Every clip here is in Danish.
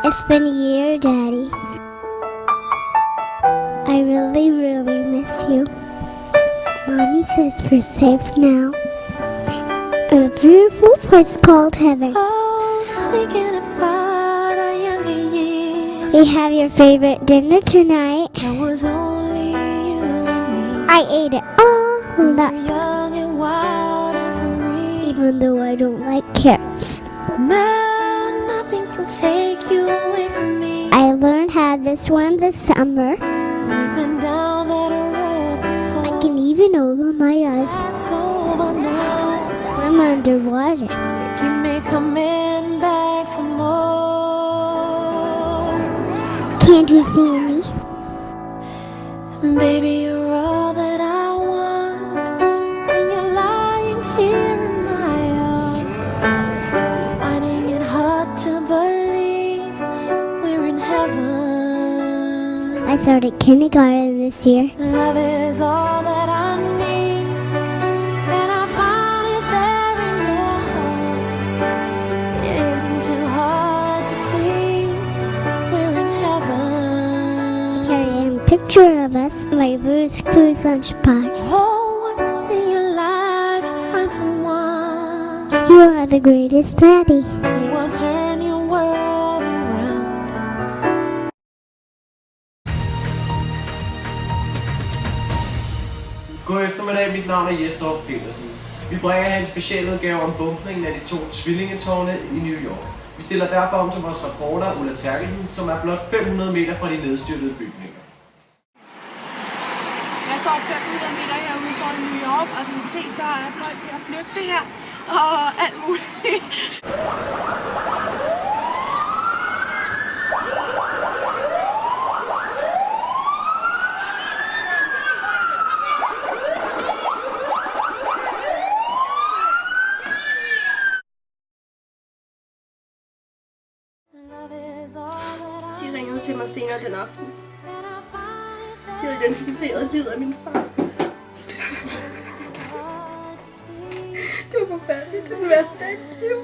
It's been a year, Daddy. I really, really miss you. Mommy says you're safe now in a beautiful place called heaven. Thinking about our younger years. We have your favorite dinner tonight. There was only you and me. I ate it all We were up, young and wild and free. even though I don't like carrots. Now nothing can take you away from me. I learned how to swim this summer. We've been down that road before. I can even open my eyes That's over now. when I'm underwater. Keep me coming back for more. Can't you see me? Baby, you're all that I want. And you're lying here in my arms. I'm finding it hard to believe we're in heaven. I started kindergarten this year. Love is all that I need. And I found it there in your heart. It isn't too hard to see we're in heaven. Here I am, picture of us, my Blue's Clues lunchbox. Oh, once in your life you find someone You are the greatest, Daddy. who will turn your world around. God eftermiddag, mit navn er Jesdorf Petersen. Vi bringer her en special udgave om bumpningen af de 2 tvillingetårne i New York. Vi stiller derfor om til vores reporter Ulla Terkelsen, som er blot 500 meter fra de nedstyrtede bygninger. Jeg står 500 meter herude foran New York, og som I kan se, så er folk ved at flygte her, og alt muligt. De ringede til mig senere den aften. De havde identificeret livet af min far. Det var forfærdeligt. Det var den værste dag i mit liv.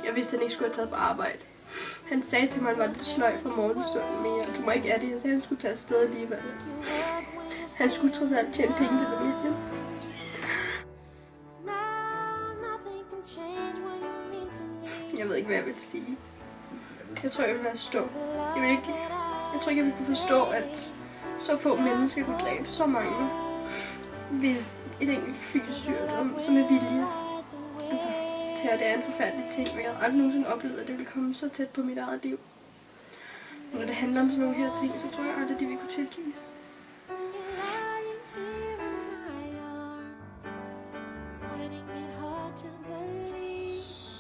Jeg vidste, at han ikke skulle have taget på arbejde. Han sagde til mig, at han var lidt sløj fra morgenstunden, men du må ikke af det. Jeg sagde, at han skulle tage afsted alligevel. Han skulle trods alt tjene penge til familien. Jeg ved ikke, hvad jeg vil sige. Jeg tror, jeg vil være stå. Jeg tror ikke, jeg vil kunne forstå, at så få mennesker kunne dræbe så mange ved et enkelt flysygdom, som er vilje. Altså, det er en forfærdelig ting, men jeg har aldrig nogensinde oplevet, at det ville komme så tæt på mit eget liv. Og når det handler om sådan nogle her ting, så tror jeg aldrig, at det vil kunne tilgives.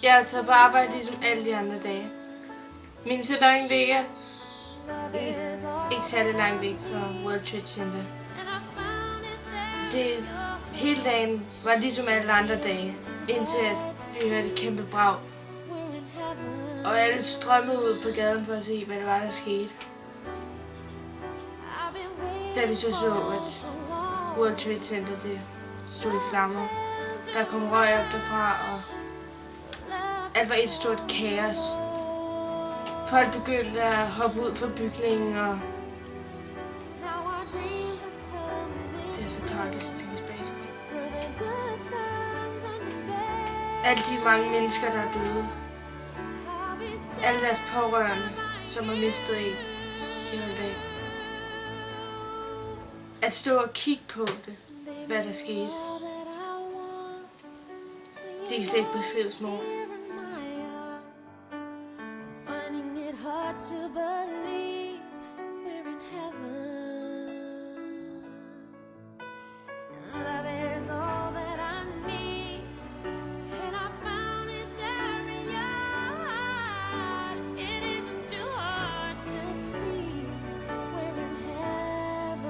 Jeg har taget på arbejde ligesom alle de andre dage. Min salon ligger ikke særlig langt væk fra World Trade Center. Hele dagen var ligesom alle andre dage, indtil at vi hørte et kæmpe brag. Og alle strømmede ud på gaden for at se, hvad det var, der skete. Da vi så at World Trade Center det stod i flammer. Der kom røg op derfra, og alt var et stort kaos. Folk begyndte at hoppe ud fra bygningen, og det er så tragisk, det er tilbage til mig. Alle de mange mennesker, der er døde. Alle deres pårørende, som har mistet en, de holdt af. At stå og kigge på det, hvad der skete. Det kan slet ikke beskrives med ord. To believe we're in heaven. Love is all that I need, and I found it there in your heart. It isn't too hard to see we're in heaven.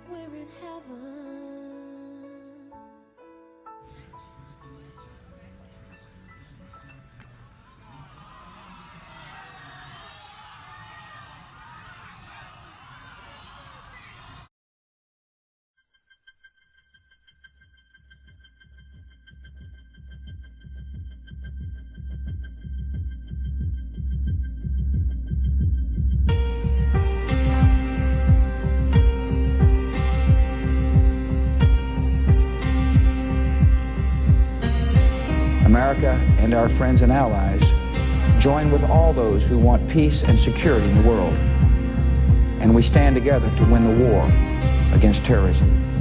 We're in heaven. America and our friends and allies join with all those who want peace and security in the world, and we stand together to win the war against terrorism.